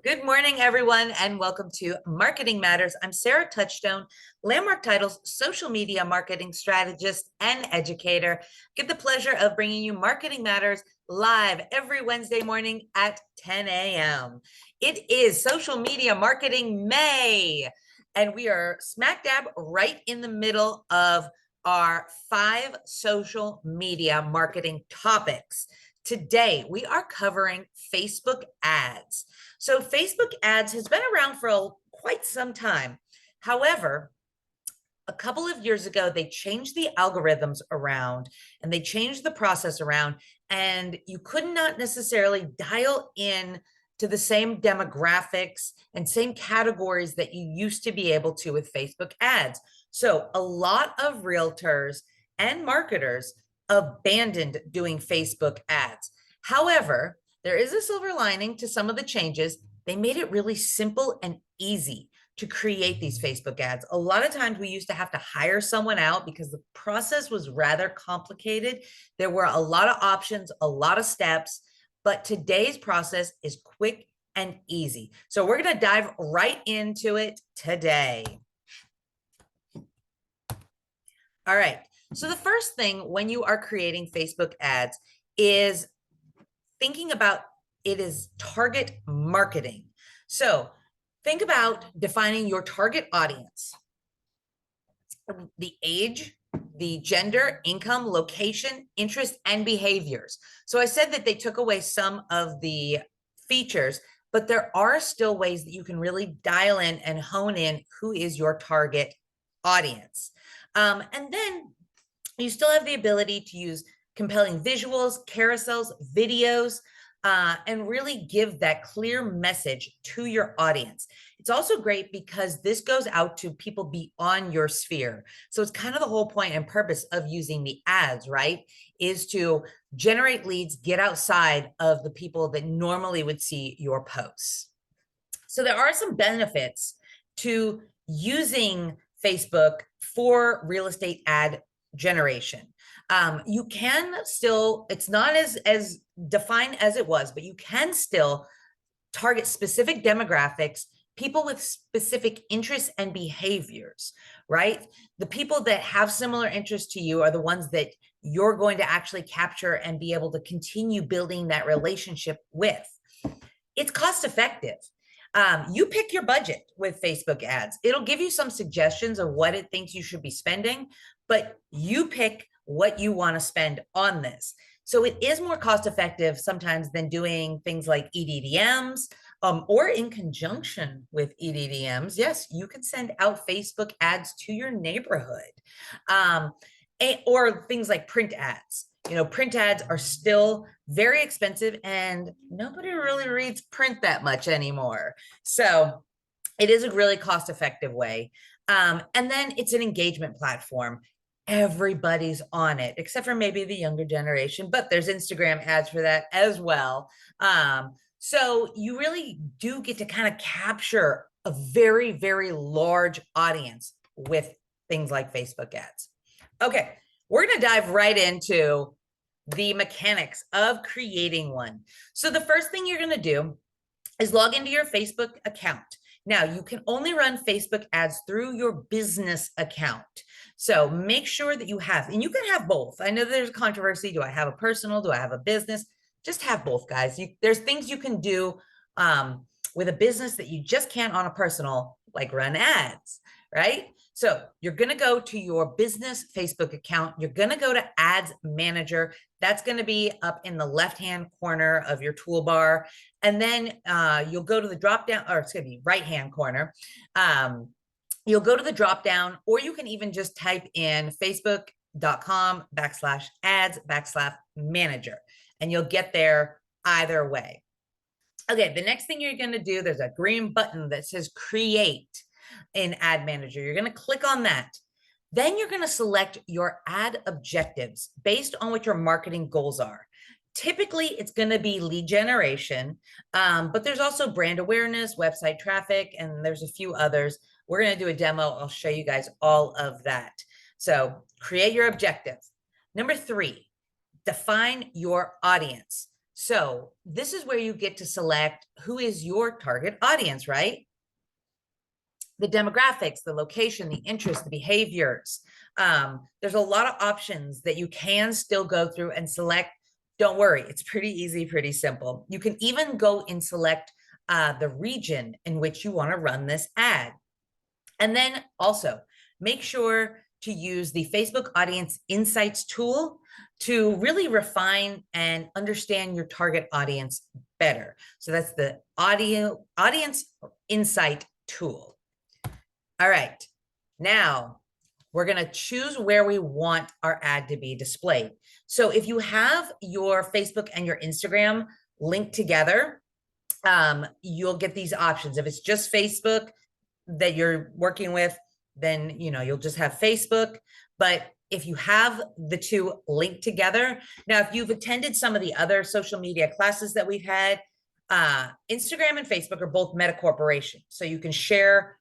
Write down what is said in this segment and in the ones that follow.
Good morning, everyone, and welcome to Marketing Matters. I'm Sarah Touchstone, Landmark Titles social media marketing strategist and educator. Get the pleasure of bringing you Marketing Matters live every Wednesday morning at 10 a.m. It is Social Media Marketing May, and we are smack dab right in the middle of our 5 social media marketing topics. Today, we are covering Facebook ads. So Facebook ads has been around for quite some time. However, a couple of years ago, they changed the algorithms around and they changed the process around, and you could not necessarily dial in to the same demographics and same categories that you used to be able to with Facebook ads. So a lot of realtors and marketers abandoned doing Facebook ads. However, there is a silver lining to some of the changes. They made it really simple and easy to create these Facebook ads. A lot of times we used to have to hire someone out because the process was rather complicated. There were a lot of options, a lot of steps, but today's process is quick and easy. So we're going to dive right into it today. All right. So the first thing when you are creating Facebook ads is thinking about it is target marketing. So think about defining your target audience, the age, the gender, income, location, interest, and behaviors. So I said that they took away some of the features, but there are still ways that you can really dial in and hone in who is your target audience. And then you still have the ability to use compelling visuals, carousels, videos, and really give that clear message to your audience. It's also great because this goes out to people beyond your sphere. So it's kind of the whole point and purpose of using the ads, right? Is to generate leads, get outside of the people that normally would see your posts. So there are some benefits to using Facebook for real estate ad generation. You can still, it's not as defined as it was, but you can still target specific demographics, people with specific interests and behaviors, right? The people that have similar interests to you are the ones that you're going to actually capture and be able to continue building that relationship with. It's cost effective. You pick your budget with Facebook ads. It'll give you some suggestions of what it thinks you should be spending, but you pick what you want to spend on this. So it is more cost effective sometimes than doing things like EDDMs, or in conjunction with EDDMs. Yes, you can send out Facebook ads to your neighborhood, or things like print ads. You know, print ads are still very expensive and nobody really reads print that much anymore. So it is a really cost-effective way. And then it's an engagement platform. Everybody's on it, except for maybe the younger generation, but there's Instagram ads for that as well. So you really do get to kind of capture a very, very large audience with things like Facebook ads. Okay, we're going to dive right into the mechanics of creating one. So the first thing you're going to do is log into your Facebook account. Now, you can only run Facebook ads through your business account. So make sure that you have, and you can have both. I know there's controversy. Do I have a personal? Do I have a business? Just have both, guys. There's things you can do with a business that you just can't on a personal, like run ads, right? So you're going to go to your business Facebook account. You're going to go to Ads Manager. That's going to be up in the left-hand corner of your toolbar. And then you'll go to the drop-down, or it's going to be right-hand corner. You'll go to the drop-down, or you can even just type in facebook.com/ads/manager, and you'll get there either way. Okay, the next thing you're going to do, there's a green button that says Create in Ad Manager. You're going to click on that. Then you're going to select your ad objectives based on what your marketing goals are. Typically, it's going to be lead generation, but there's also brand awareness, website traffic, and there's a few others. We're going to do a demo. I'll show you guys all of that. So create your objectives. Number 3, define your audience. So this is where you get to select who is your target audience, right? The demographics, the location, the interests, the behaviors. There's a lot of options that you can still go through and select. Don't worry, it's pretty easy, pretty simple. You can even go and select the region in which you want to run this ad. And then also make sure to use the Facebook Audience Insights tool to really refine and understand your target audience better. So that's the Audience Insight tool. All right, now we're going to choose where we want our ad to be displayed. So if you have your Facebook and your Instagram linked together, you'll get these options. If it's just Facebook that you're working with, then you'll just have Facebook. But if you have the two linked together, now if you've attended some of the other social media classes that we've had, Instagram and Facebook are both meta corporations, so you can share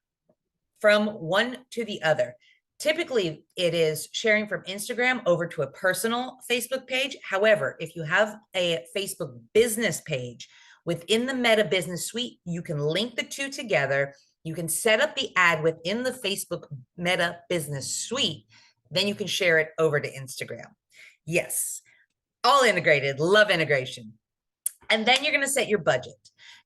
from one to the other. Typically, it is sharing from Instagram over to a personal Facebook page. However, if you have a Facebook business page within the Meta Business Suite, you can link the two together. You can set up the ad within the Facebook Meta Business Suite. Then you can share it over to Instagram. Yes, all integrated. Love integration. And then you're going to set your budget.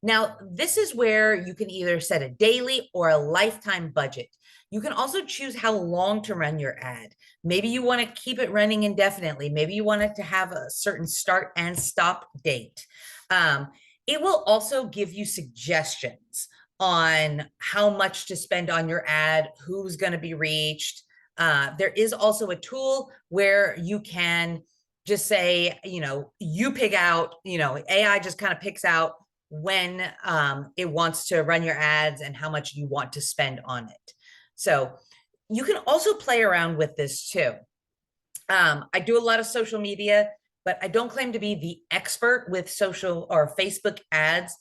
Now, this is where you can either set a daily or a lifetime budget. You can also choose how long to run your ad. Maybe you want to keep it running indefinitely. Maybe you want it to have a certain start and stop date. It will also give you suggestions on how much to spend on your ad, who's going to be reached. There is also a tool where you can just say, you pick out, AI just kind of picks out when it wants to run your ads and how much you want to spend on it. So you can also play around with this too. I do a lot of social media, but I don't claim to be the expert with social or Facebook ads,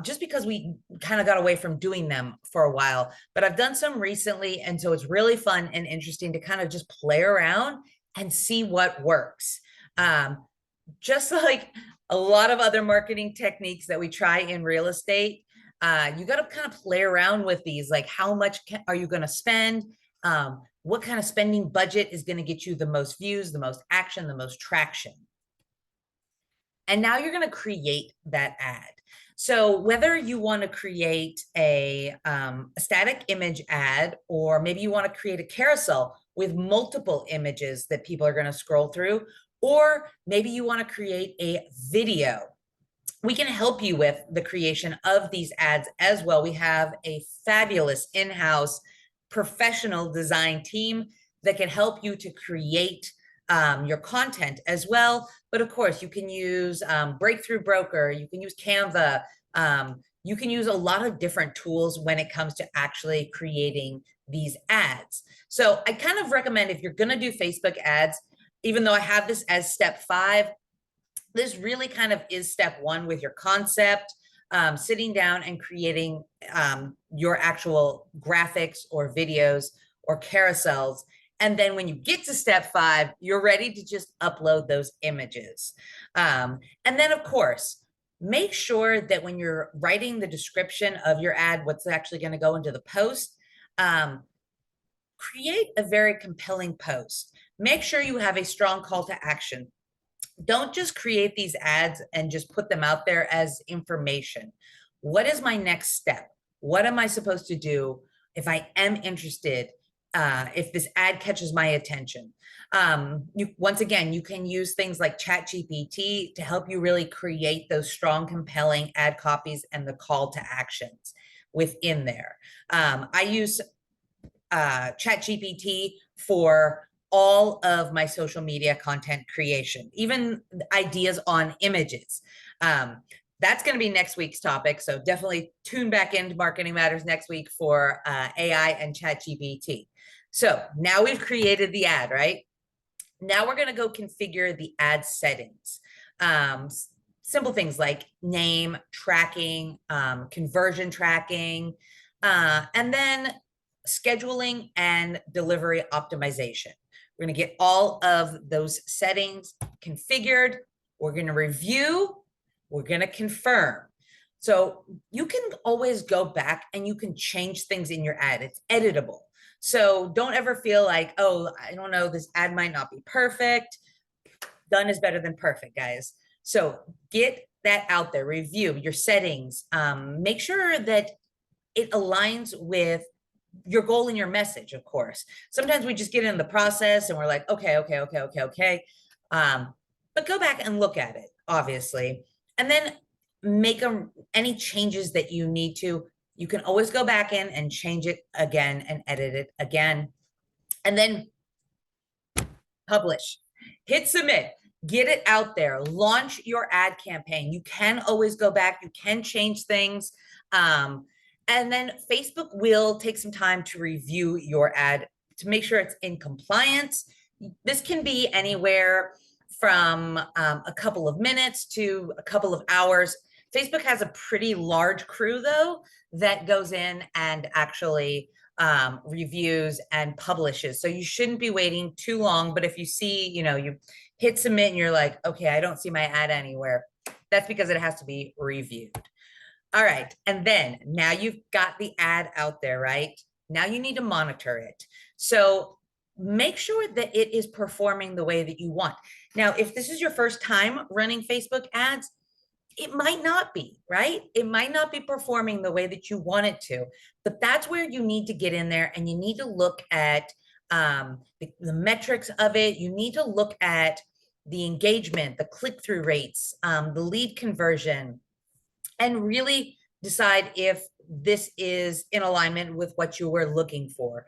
just because we kind of got away from doing them for a while. But I've done some recently, and so it's really fun and interesting to kind of just play around and see what works. Just like a lot of other marketing techniques that we try in real estate, you got to kind of play around with these, like how much are you going to spend? What kind of spending budget is going to get you the most views, the most action, the most traction? And now you're going to create that ad. So whether you want to create a static image ad, or maybe you want to create a carousel with multiple images that people are going to scroll through, or maybe you want to create a video, we can help you with the creation of these ads as well. We have a fabulous in-house professional design team that can help you to create your content as well. But of course, you can use Breakthrough Broker, you can use Canva, you can use a lot of different tools when it comes to actually creating these ads. So I kind of recommend, if you're going to do Facebook ads, even though I have this as step 5, this really kind of is step 1 with your concept, sitting down and creating your actual graphics or videos or carousels. And then when you get to step 5, you're ready to just upload those images. And then, of course, make sure that when you're writing the description of your ad, what's actually going to go into the post, create a very compelling post. Make sure you have a strong call to action. Don't just create these ads and just put them out there as information. What is my next step? What am I supposed to do if I am interested, if this ad catches my attention? Once again, you can use things like ChatGPT to help you really create those strong, compelling ad copies and the call to actions within there. I use ChatGPT for all of my social media content creation, even ideas on images. That's going to be next week's topic. So definitely tune back into Marketing Matters next week for AI and ChatGPT. So now we've created the ad, right? Now we're going to go configure the ad settings. Simple things like name, tracking, conversion tracking, and then scheduling and delivery optimization. We're going to get all of those settings configured. We're going to review We're going to confirm. So you can always go back and you can change things in your ad. It's editable. So don't ever feel like, oh, I don't know, this ad might not be perfect. Done is better than perfect, guys. So get that out there, review your settings, make sure that it aligns with your goal and your message, of course. Sometimes we just get in the process and we're like, okay. But go back and look at it, obviously, and then make any changes that you need to. You can always go back in and change it again and edit it again. And then publish, hit submit, get it out there, launch your ad campaign. You can always go back, you can change things. And then Facebook will take some time to review your ad to make sure it's in compliance. This can be anywhere from a couple of minutes to a couple of hours. Facebook has a pretty large crew, though, that goes in and actually reviews and publishes. So you shouldn't be waiting too long. But if you see, you hit submit and you're like, okay, I don't see my ad anywhere, that's because it has to be reviewed. All right. And then now you've got the ad out there, right? Now you need to monitor it. So make sure that it is performing the way that you want. Now, if this is your first time running Facebook ads, it might not be, right? It might not be performing the way that you want it to, but that's where you need to get in there and you need to look at the metrics of it. You need to look at the engagement, the click-through rates, the lead conversion, and really decide if this is in alignment with what you were looking for.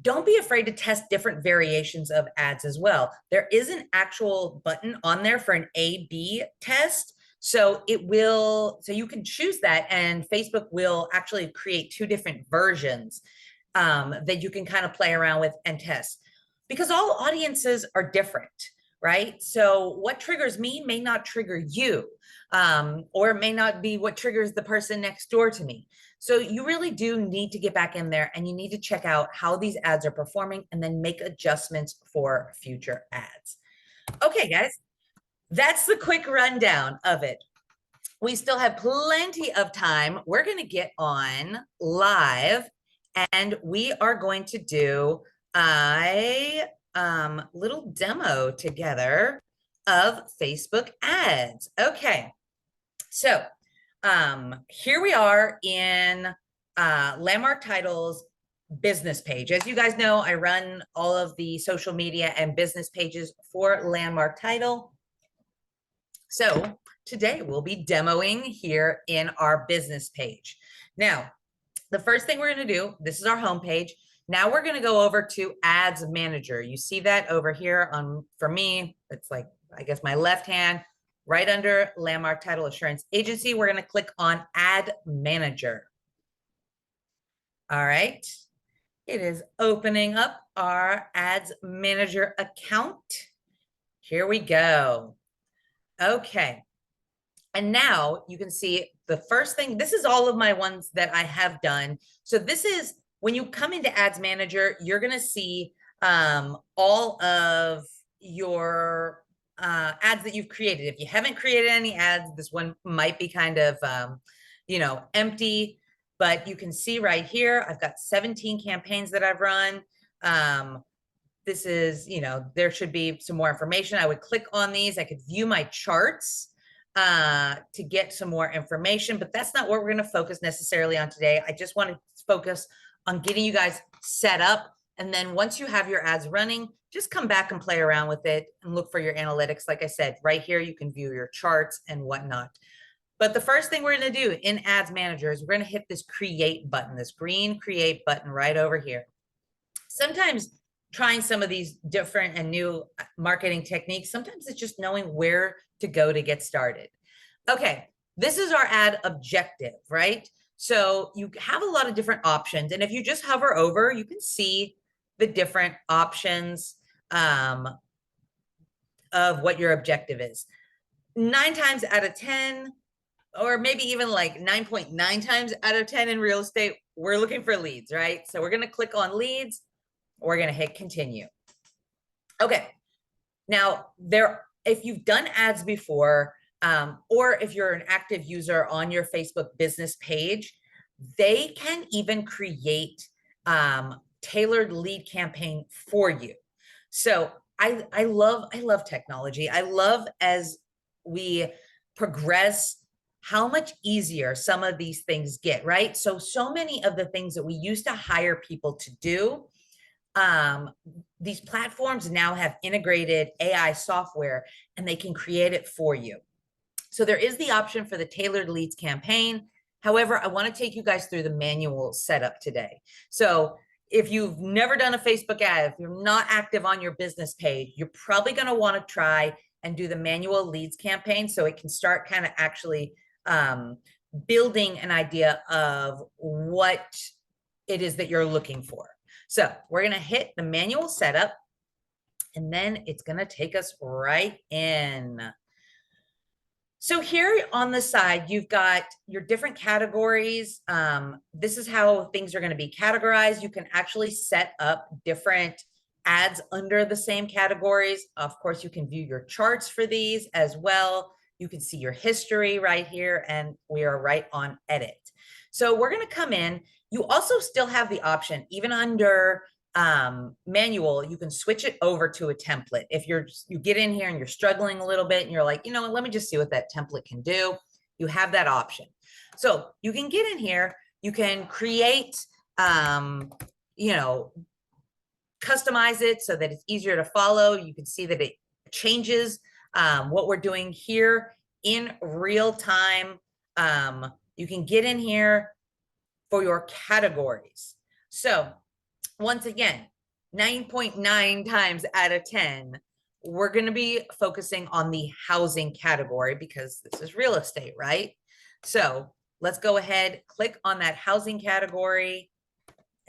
Don't be afraid to test different variations of ads as well. There is an actual button on there for an A/B test. So you can choose that, and Facebook will actually create two different versions that you can kind of play around with and test, because all audiences are different, right? So what triggers me may not trigger you, or it may not be what triggers the person next door to me. So you really do need to get back in there and you need to check out how these ads are performing and then make adjustments for future ads. Okay, guys, that's the quick rundown of it. We still have plenty of time. We're going to get on live and we are going to do a little demo together of Facebook ads. Okay, so here we are in Landmark Title's business page. As you guys know, I run all of the social media and business pages for Landmark Title. So today we'll be demoing here in our business page. Now, the first thing we're going to do, this is our home page. Now we're going to go over to Ads Manager. You see that over here for me, it's like, I guess my left hand, right under Landmark Title Assurance Agency. We're going to click on Ad Manager. All right. It is opening up our Ads Manager account. Here we go. Okay. And now you can see the first thing, this is all of my ones that I have done. So this is when you come into Ads Manager, you're going to see all of your ads that you've created. If you haven't created any ads, this one might be kind of, empty, but you can see right here, I've got 17 campaigns that I've run. This is, there should be some more information. I would click on these. I could view my charts to get some more information, but that's not what we're going to focus necessarily on today. I just want to focus on getting you guys set up. And then once you have your ads running, just come back and play around with it and look for your analytics. Like I said, right here, you can view your charts and whatnot. But the first thing we're going to do in Ads Manager is we're going to hit this create button, this green create button right over here. Sometimes trying some of these different and new marketing techniques, sometimes it's just knowing where to go to get started. Okay, this is our ad objective, right? So you have a lot of different options. And if you just hover over, you can see the different options of what your objective is. 9 times out of 10, or maybe even like 9.9 times out of 10 in real estate, we're looking for leads, right? So we're going to click on leads. We're going to hit continue. Okay. Now, if you've done ads before, Or if you're an active user on your Facebook business page, they can even create tailored lead campaign for you. So I love technology. I love as we progress how much easier some of these things get, right? So many of the things that we used to hire people to do, these platforms now have integrated AI software and they can create it for you. So there is the option for the tailored leads campaign. However, I want to take you guys through the manual setup today. So if you've never done a Facebook ad, if you're not active on your business page, you're probably going to want to try and do the manual leads campaign so it can start kind of actually building an idea of what it is that you're looking for. So we're going to hit the manual setup, and then it's going to take us right in. So here on the side, you've got your different categories. This is how things are going to be categorized. You can actually set up different ads under the same categories. Of course, you can view your charts for these as well. You can see your history right here, and we are right on edit. So we're going to come in. You also still have the option, even under manual, you can switch it over to a template. If you get in here and you're struggling a little bit and you're like, you know what, let me just see what that template can do. You have that option. So you can get in here, you can create, you know, customize it so that it's easier to follow. You can see that it changes what we're doing here in real time. You can get in here for your categories. So once again, 9.9 times out of 10, we're going to be focusing on the housing category because this is real estate, right? So let's go ahead, click on that housing category,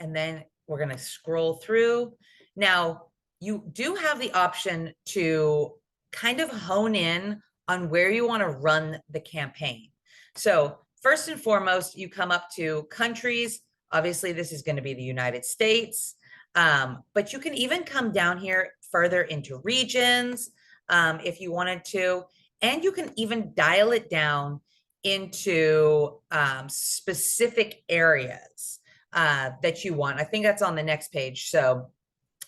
and then we're going to scroll through. Now, you do have the option to kind of hone in on where you want to run the campaign. So first and foremost, you come up to countries. Obviously, this is going to be the United States, but you can even come down here further into regions if you wanted to, and you can even dial it down into specific areas that you want. I think that's on the next page. So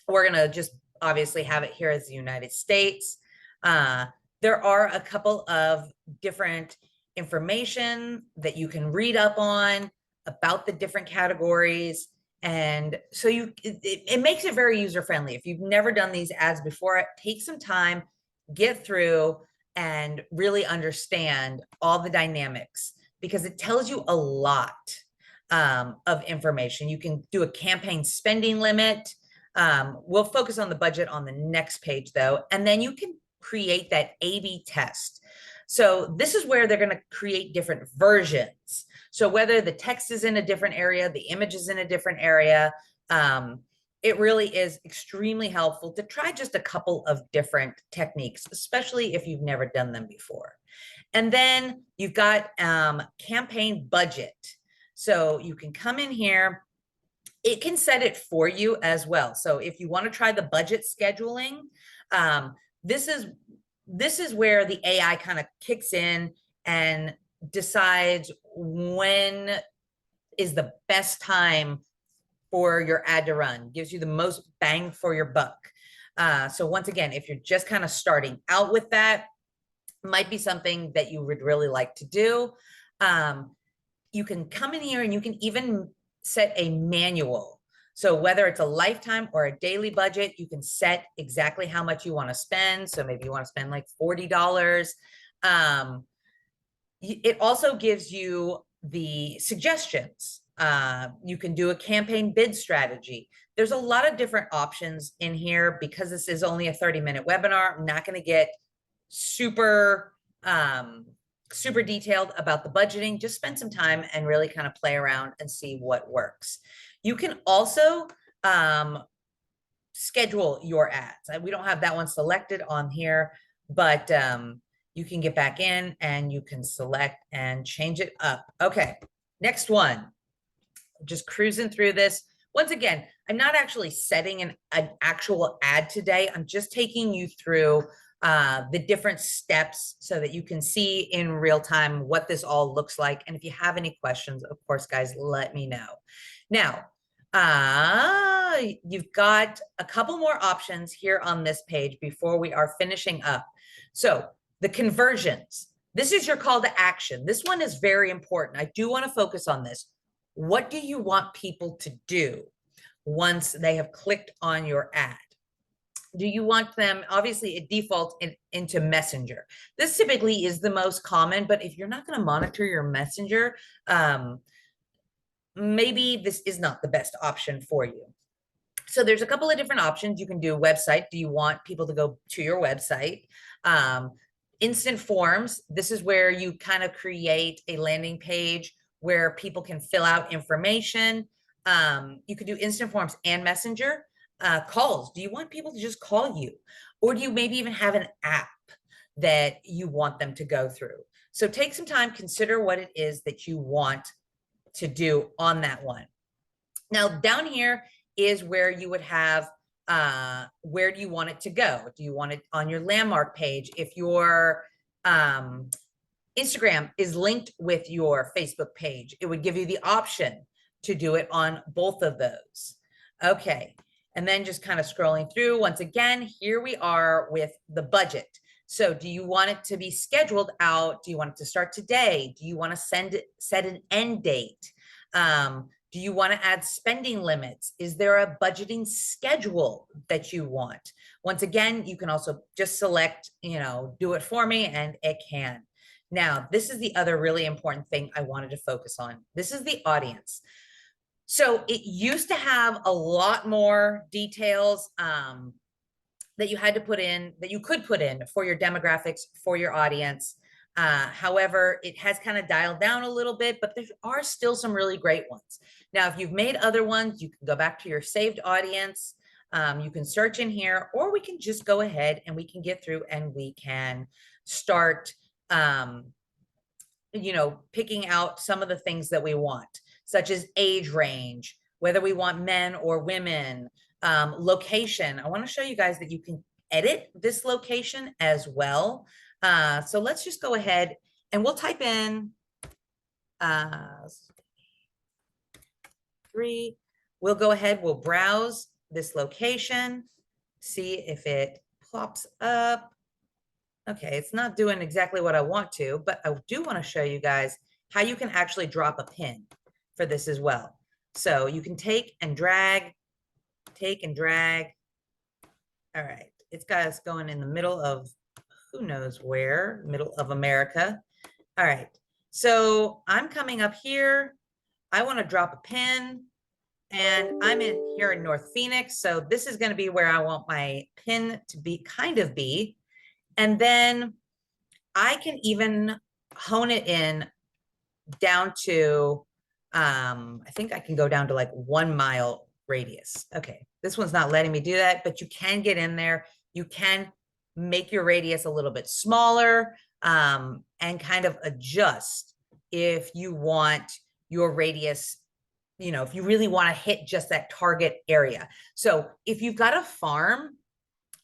we're going to just obviously have it here as the United States. There are a couple of different information that you can read up on about the different categories. And so it makes it very user-friendly. If you've never done these ads before, take some time, get through, and really understand all the dynamics because it tells you a lot of information. You can do a campaign spending limit. We'll focus on the budget on the next page though. And then you can create that A/B test. So this is where they're going to create different versions. So whether the text is in a different area, the image is in a different area, it really is extremely helpful to try just a couple of different techniques, especially if you've never done them before. And then you've got campaign budget. So you can come in here. It can set it for you as well. So if you want to try the budget scheduling, this is where the AI kind of kicks in and decides when is the best time for your ad to run, gives you the most bang for your buck. So once again, if you're just kind of starting out with that, might be something that you would really like to do. You can come in here and you can even set a manual. So whether it's a lifetime or a daily budget, you can set exactly how much you want to spend. So maybe you want to spend like $40. It also gives you the suggestions. You can do a campaign bid strategy. There's a lot of different options in here because this is only a 30-minute webinar. I'm not going to get super detailed about the budgeting. Just spend some time and really kind of play around and see what works. You can also schedule your ads. We don't have that one selected on here, but you can get back in and you can select and change it up. Okay, next one. Just cruising through this. Once again, I'm not actually setting an actual ad today. I'm just taking you through the different steps so that you can see in real time what this all looks like. And if you have any questions, of course, guys, let me know. Now, you've got a couple more options here on this page before we are finishing up. So the conversions, this is your call to action. This one is very important. I do want to focus on this. What do you want people to do once they have clicked on your ad? Do you want them, obviously it defaults into Messenger. This typically is the most common, but if you're not going to monitor your Messenger, maybe this is not the best option for you. So there's a couple of different options. You can do a website. Do you want people to go to your website? Instant forms. This is where you kind of create a landing page where people can fill out information. You could do instant forms and Messenger. Calls. Do you want people to just call you? Or do you maybe even have an app that you want them to go through? So take some time, consider what it is that you want to do on that one. Now, down here is where you would have, where do you want it to go? Do you want it on your landmark page? If your Instagram is linked with your Facebook page, it would give you the option to do it on both of those. Okay. And then just kind of scrolling through, once again, here we are with the budget. So do you want it to be scheduled out? Do you want it to start today? Do you want to set an end date? Do you want to add spending limits? Is there a budgeting schedule that you want? Once again, you can also just select, do it for me, and it can. Now, this is the other really important thing I wanted to focus on. This is the audience. So it used to have a lot more details that you had to put in, that you could put in for your demographics, for your audience. However, it has kind of dialed down a little bit, but there are still some really great ones. Now, if you've made other ones, you can go back to your saved audience. You can search in here, or we can just go ahead and we can get through and we can start, picking out some of the things that we want, such as age range, whether we want men or women, location. I want to show you guys that you can edit this location as well. So let's just go ahead and we'll type in 3. We'll go ahead, we'll browse this location, see if it pops up. Okay, it's not doing exactly what I want to, but I do want to show you guys how you can actually drop a pin for this as well. So you can take and drag. All right, it's got us going in the middle of who knows where, middle of America. All right, so I'm coming up here. I want to drop a pin, and I'm here in North Phoenix. So this is going to be where I want my pin to be, and then I can even hone it in down to, I think I can go down to like 1 mile radius. Okay, this one's not letting me do that, but you can get in there. You can make your radius a little bit smaller, and kind of adjust if you want your radius, if you really want to hit just that target area. So if you've got a farm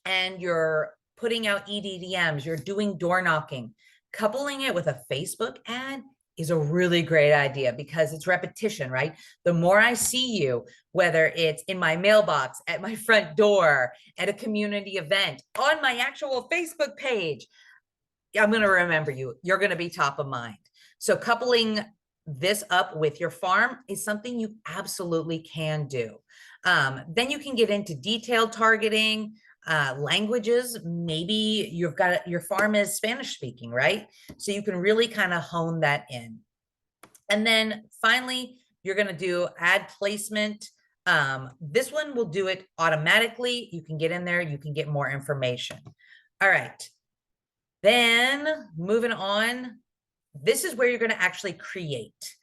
and you're putting out EDDMs, you're doing door knocking, coupling it with a Facebook ad is a really great idea because it's repetition, right? The more I see you, whether it's in my mailbox, at my front door, at a community event, on my actual Facebook page, I'm going to remember you. You're going to be top of mind. So coupling this up with your farm is something you absolutely can do. Then you can get into detailed targeting, languages. Maybe you've got your farm is Spanish speaking, right? So you can really kind of hone that in. And then finally, you're going to do ad placement. This one will do it automatically. You can get in there, you can get more information. All right. Then moving on, this is where you're going to actually create.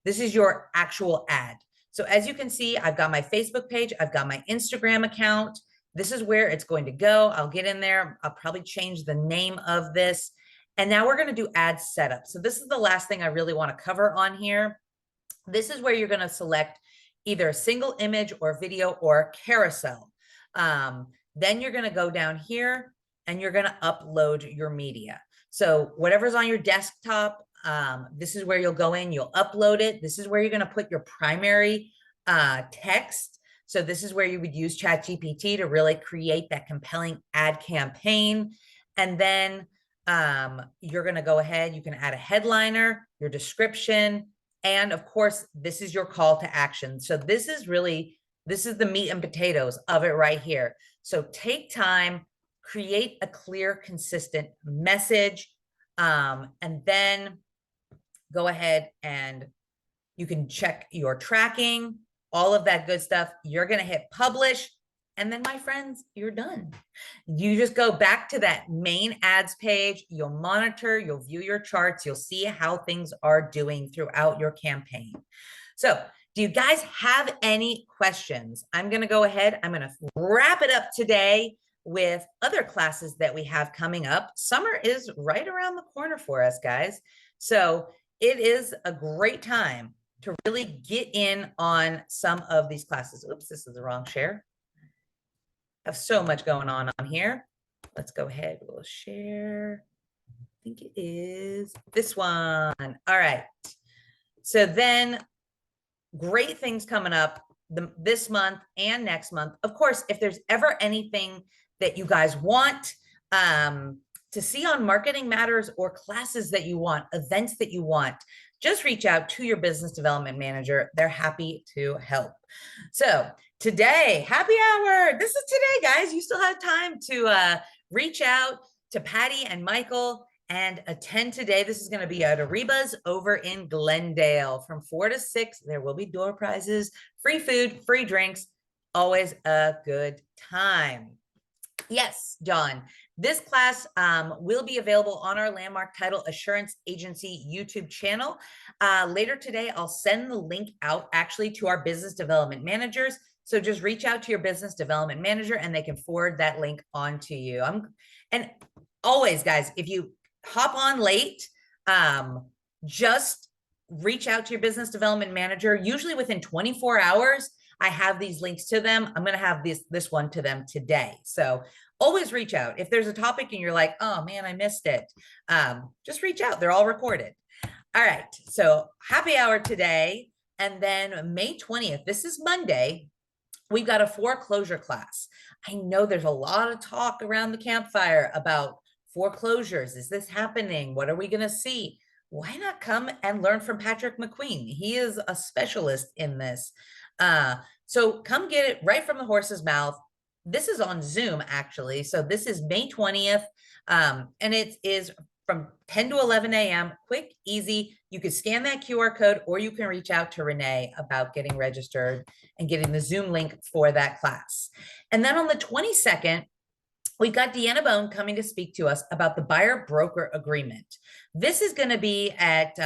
This is your actual ad. So as you can see, I've got my Facebook page, I've got my Instagram account. This is where it's going to go. I'll get in there. I'll probably change the name of this. And now we're going to do ad setup. So this is the last thing I really want to cover on here. This is where you're going to select either a single image or video or carousel. Then you're going to go down here and you're going to upload your media. So whatever's on your desktop, this is where you'll go in, you'll upload it. This is where you're going to put your primary text. So this is where you would use ChatGPT to really create that compelling ad campaign. And then you're going to go ahead, you can add a headliner, your description, and of course, this is your call to action. So this is the meat and potatoes of it right here. So take time, create a clear, consistent message, and then go ahead and you can check your tracking, all of that good stuff. You're going to hit publish. And then, my friends, you're done. You just go back to that main ads page. You'll monitor, you'll view your charts, you'll see how things are doing throughout your campaign. So, do you guys have any questions? I'm going to go ahead. I'm going to wrap it up today with other classes that we have coming up. Summer is right around the corner for us, guys. So, it is a great time to really get in on some of these classes. Oops, this is the wrong share. I have so much going on here. Let's go ahead. We'll share. I think it is this one. All right. So then great things coming up this month and next month. Of course, if there's ever anything that you guys want to see on Marketing Matters, or classes that you want, events that you want, just reach out to your business development manager. They're happy to help. So today, happy hour. This is today, guys. You still have time to reach out to Patty and Michael and attend today. This is going to be at Ariba's over in Glendale from 4 to 6. There will be door prizes, free food, free drinks. Always a good time. Yes, John. This class will be available on our Landmark Title Assurance Agency YouTube channel. Later today, I'll send the link out actually to our business development managers. So just reach out to your business development manager and they can forward that link on to you. And always, guys, if you hop on late, just reach out to your business development manager. Usually within 24 hours, I have these links to them. I'm going to have this one to them today. So always reach out. If there's a topic and you're like, oh man, I missed it, just reach out. They're all recorded. All right. So happy hour today. And then May 20th, this is Monday, we've got a foreclosure class. I know there's a lot of talk around the campfire about foreclosures. Is this happening? What are we going to see? Why not come and learn from Patrick McQueen? He is a specialist in this. So come get it right from the horse's mouth. This is on Zoom, actually. So this is May 20th, and it is from 10 to 11 a.m. Quick, easy. You can scan that QR code, or you can reach out to Renee about getting registered and getting the Zoom link for that class. And then on the 22nd, we've got Deanna Bone coming to speak to us about the buyer-broker agreement. This is going to be at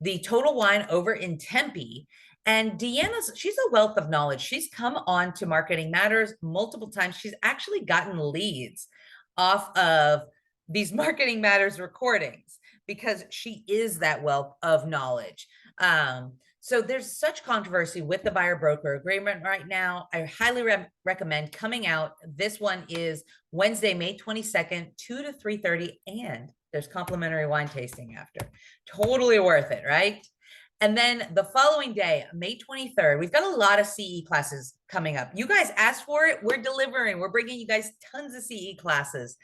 the Total Wine over in Tempe. And she's a wealth of knowledge. She's come on to Marketing Matters multiple times. She's actually gotten leads off of these Marketing Matters recordings because she is that wealth of knowledge. So there's such controversy with the buyer-broker agreement right now. I highly recommend coming out. This one is Wednesday, May 22nd, 2 to 3:30, and there's complimentary wine tasting after. Totally worth it, right? And then the following day, May 23rd, we've got a lot of CE classes coming up. You guys asked for it. We're delivering. We're bringing you guys tons of CE classes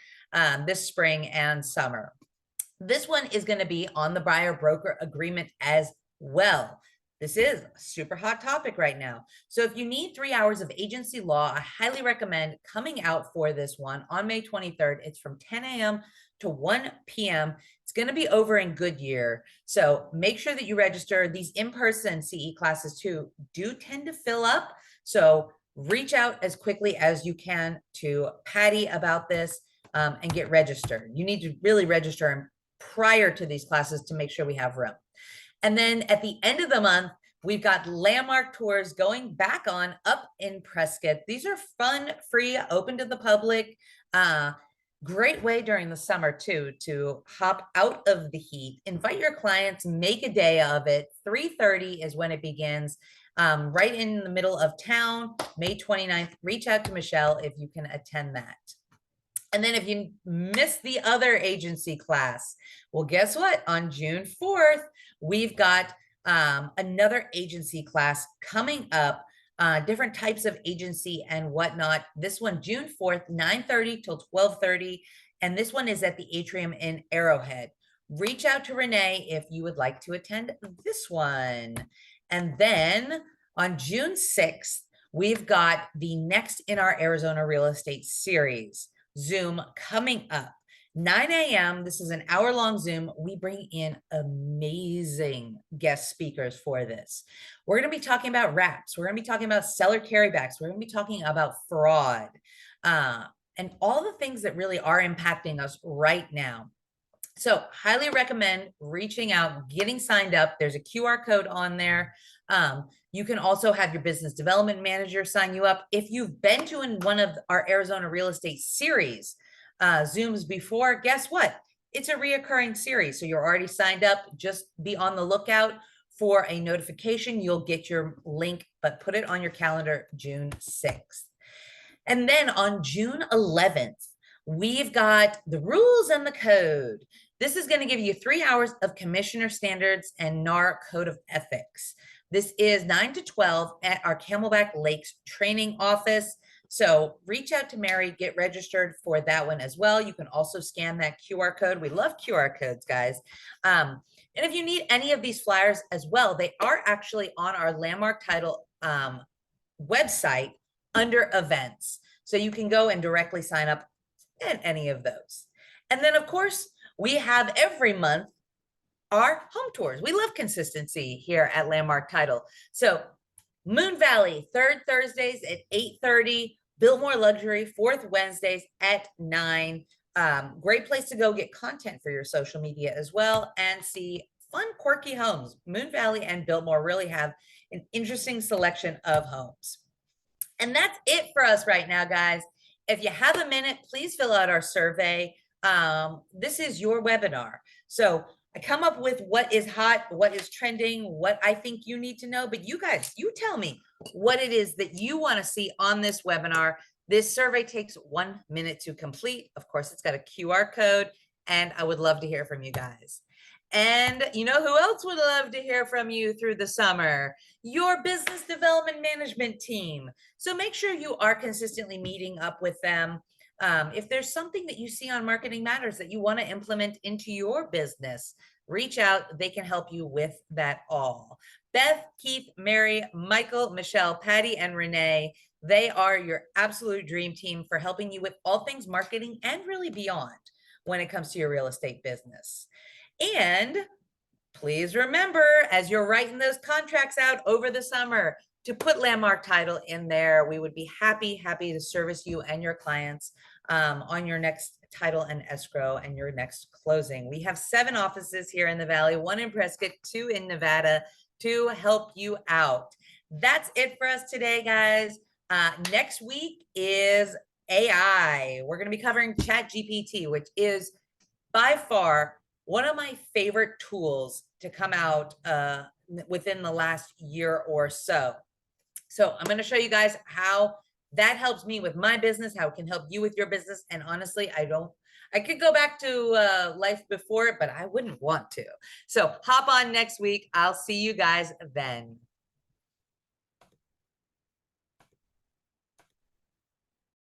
this spring and summer. This one is going to be on the buyer-broker agreement as well. This is a super hot topic right now. So if you need 3 hours of agency law, I highly recommend coming out for this one on May 23rd. It's from 10 a.m. to 1 p.m. It's going to be over in Goodyear. So make sure that you register. These in-person CE classes too do tend to fill up. So reach out as quickly as you can to Patty about this and get registered. You need to really register prior to these classes to make sure we have room. And then at the end of the month, we've got Landmark tours going back on up in Prescott. These are fun, free, open to the public. Great way during the summer too to hop out of the heat. Invite your clients, make a day of it. 3:30 is when it begins. Right in the middle of town, May 29th. Reach out to Michelle if you can attend that. And then if you miss the other agency class, well, guess what? On June 4th, we've got another agency class coming up, different types of agency and whatnot. This one, June 4th, 9:30 till 12:30. And this one is at the Atrium in Arrowhead. Reach out to Renee if you would like to attend this one. And then on June 6th, we've got the next in our Arizona real estate series Zoom coming up. 9 a.m. This is an hour-long Zoom. We bring in amazing guest speakers for this. We're going to be talking about wraps. We're going to be talking about seller carrybacks. We're going to be talking about fraud, and all the things that really are impacting us right now. So highly recommend reaching out, getting signed up. There's a QR code on there. You can also have your business development manager sign you up. If you've been to one of our Arizona real estate series Zooms before, guess what? It's a reoccurring series. So you're already signed up. Just be on the lookout for a notification. You'll get your link, but put it on your calendar June 6th. And then on June 11th, we've got the rules and the code. This is going to give you 3 hours of commissioner standards and NAR code of ethics. This is 9 to 12 at our Camelback Lakes training office. So reach out to Mary, get registered for that one as well. You can also scan that QR code. We love QR codes, guys. And if you need any of these flyers as well, they are actually on our Landmark Title website under events. So you can go and directly sign up at any of those. And then, of course, we have every month our home tours. We love consistency here at Landmark Title. So Moon Valley, third Thursdays at 8:30, Biltmore Luxury, fourth Wednesdays at 9. Great place to go get content for your social media as well and see fun, quirky homes. Moon Valley and Biltmore really have an interesting selection of homes. And that's it for us right now, guys. If you have a minute, please fill out our survey. This is your webinar. So I come up with what is hot, what is trending, what I think you need to know. But you guys, you tell me what it is that you want to see on this webinar. This survey takes 1 minute to complete. Of course, it's got a QR code, and I would love to hear from you guys. And you know who else would love to hear from you through the summer? Your business development management team. So make sure you are consistently meeting up with them. If there's something that you see on Marketing Matters that you want to implement into your business, reach out. They can help you with that all. Beth, Keith, Mary, Michael, Michelle, Patty, and Renee, they are your absolute dream team for helping you with all things marketing and really beyond when it comes to your real estate business. And please remember, as you're writing those contracts out over the summer, to put Landmark Title in there. We would be happy to service you and your clients on your next title and escrow and your next closing. We have 7 offices here in the Valley, 1 in Prescott, 2 in Nevada, to help you out. That's it for us today, guys. Next week is AI. We're going to be covering ChatGPT, which is by far one of my favorite tools to come out within the last year or so. So I'm going to show you guys how that helps me with my business, how it can help you with your business. And honestly, I could go back to life before it, but I wouldn't want to. So hop on next week. I'll see you guys then.